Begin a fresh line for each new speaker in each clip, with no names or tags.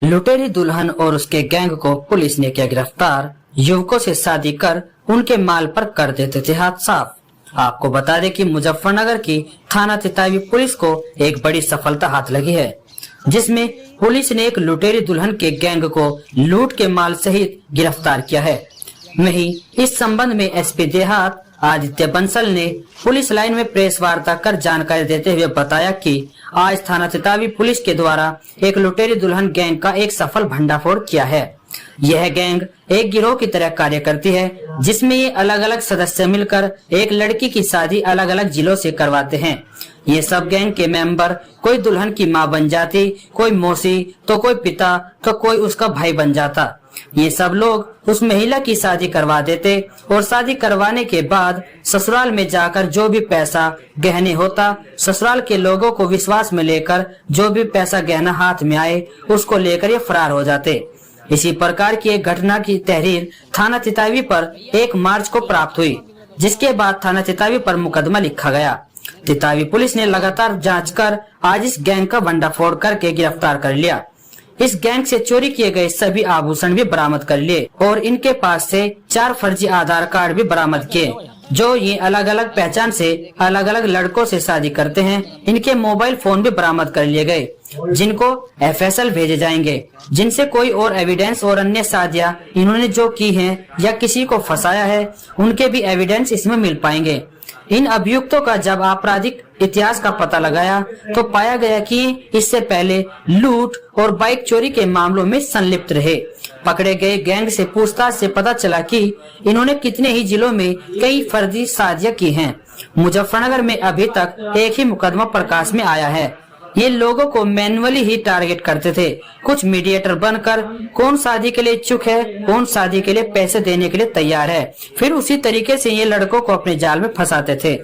लुटेरी दुल्हन और उसके गैंग को पुलिस ने किया गिरफ्तार। युवकों से शादी कर उनके माल पर कर देते थे हाथ साफ। आपको बता दें कि मुजफ्फरनगर की थाना तितावी पुलिस को एक बड़ी सफलता हाथ लगी है, जिसमें पुलिस ने एक लुटेरी दुल्हन के गैंग को लूट के माल सहित गिरफ्तार किया है। वहीं इस संबंध में एसपी देहात आदित्य बंसल ने पुलिस लाइन में प्रेस वार्ता कर जानकारी देते हुए बताया कि आज थाना तितावी पुलिस के द्वारा एक लुटेरी दुल्हन गैंग का एक सफल भंडाफोड़ किया है। यह गैंग एक गिरोह की तरह कार्य करती है, जिसमें ये अलग अलग सदस्य मिलकर एक लड़की की शादी अलग अलग जिलों से करवाते हैं। ये सब गैंग के मेंबर कोई दुल्हन की मां बन जाती, कोई मौसी, तो कोई पिता, तो कोई उसका भाई बन जाता। ये सब लोग उस महिला की शादी करवा देते और शादी करवाने के बाद ससुराल में जाकर जो भी पैसा गहने होता, ससुराल के लोगों को विश्वास में लेकर जो भी पैसा गहना हाथ में आए उसको लेकर ये फरार हो जाते। इसी प्रकार की एक घटना की तहरीर थाना तितावी पर 1 मार्च को प्राप्त हुई, जिसके बाद थाना तितावी पर मुकदमा लिखा गया। तितावी पुलिस ने लगातार जांच कर आज इस गैंग का भंडाफोड़ करके गिरफ्तार कर लिया। इस गैंग से चोरी किए गए सभी आभूषण भी बरामद कर लिए और इनके पास से 4 फर्जी आधार कार्ड भी बरामद किए, जो ये अलग अलग पहचान से अलग अलग लड़कों से शादी करते हैं। इनके मोबाइल फोन भी बरामद कर लिए गए, जिनको एफएसएल भेजे जाएंगे, जिनसे कोई और एविडेंस और अन्य शादियां इन्होंने जो की हैं या किसी को फंसाया है, उनके भी एविडेंस इसमें मिल पाएंगे। इन अभियुक्तों का जब आपराधिक इतिहास का पता लगाया तो पाया गया कि इससे पहले लूट और बाइक चोरी के मामलों में संलिप्त रहे। पकड़े गए गैंग से पूछताछ से पता चला कि इन्होंने कितने ही जिलों में कई फर्जी शादियां की हैं। मुजफ्फरनगर में अभी तक एक ही मुकदमा प्रकाश में आया है। ये लोगों को मैन्युअली ही टारगेट करते थे, कुछ मीडिएटर बनकर कौन शादी के लिए इच्छुक है, कौन शादी के लिए पैसे देने के लिए तैयार है, फिर उसी तरीके से ये लड़कों को अपने जाल में फंसाते थे।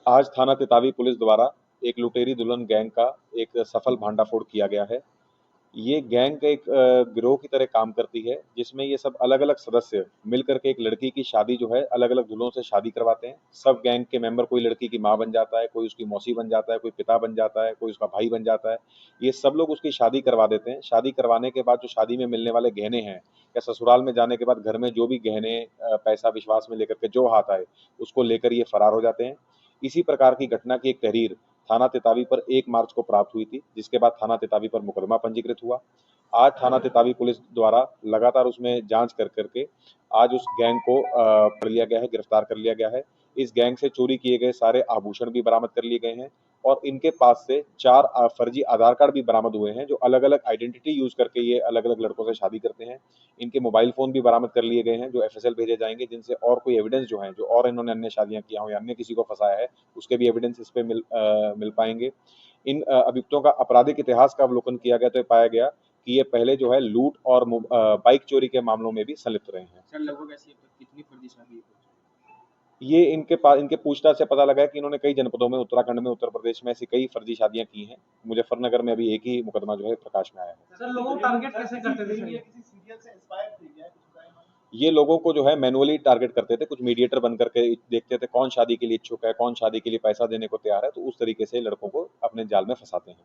आज थाना तितावी पुलिस द्वारा एक लुटेरी दुल्हन गैंग का एक सफल भांडाफोड़ किया गया है। ये गैंग एक गिरोह की तरह काम करती है, जिसमें ये सब अलग अलग सदस्य मिलकर के एक लड़की की शादी जो है अलग अलग दूल्हों से शादी करवाते हैं। सब गैंग के मेंबर कोई लड़की की माँ बन जाता है, कोई उसकी मौसी बन जाता है, कोई पिता बन जाता है, कोई उसका भाई बन जाता है। ये सब लोग उसकी शादी करवा देते हैं। शादी करवाने के बाद जो शादी में मिलने वाले गहने हैं या ससुराल में जाने के बाद घर में जो भी गहने पैसा विश्वास में लेकर के जो हाथ आए उसको लेकर ये फरार हो जाते हैं। इसी प्रकार की घटना की एक तहरीर थाना तितावी पर 1 मार्च को प्राप्त हुई थी, जिसके बाद थाना तितावी पर मुकदमा पंजीकृत हुआ। आज थाना तितावी पुलिस द्वारा लगातार उसमें जांच कर करके आज उस गैंग को पकड़ लिया गया है, गिरफ्तार कर लिया गया है। इस गैंग से चोरी किए गए सारे आभूषण भी बरामद कर लिए गए हैं और इनके पास से 4 फर्जी आधार कार्ड भी बरामद हुए हैं, जो अलग अलग आइडेंटिटी यूज करके ये अलग अलग लड़कों से शादी करते हैं। इनके मोबाइल फोन भी बरामद कर लिए गए हैं, जो एफएसएल भेजे जाएंगे, जिनसे और कोई एविडेंस जो है, जो और इन्होंने अन्य शादियां किया हो या अन्य किसी को फंसाया है, उसके भी एविडेंस इस पे मिल पाएंगे। इन अभियुक्तों का आपराधिक इतिहास का अवलोकन किया गया तो पाया गया कि ये पहले जो है लूट और बाइक चोरी के मामलों में भी संलिप्त रहे हैं।
सर लगभग ऐसी कितनी फर्जी शादी?
ये इनके पूछताछ से पता लगा है कि इन्होंने कई जनपदों में, उत्तराखंड में, उत्तर प्रदेश में ऐसी कई फर्जी शादियां की हैं। मुजफ्फरनगर में अभी एक ही मुकदमा जो है प्रकाश में आया है।
सर लोगों को टारगेट कैसे करते थे? ये किसी सीरियल से इंस्पायर थे क्या?
ये लोगों को जो है मैनुअली टारगेट करते थे, कुछ मीडिएटर बन करके देखते थे कौन शादी के लिए इच्छुक है, कौन शादी के लिए पैसा देने को तैयार है, तो उस तरीके से लड़कों को अपने जाल में फंसाते हैं।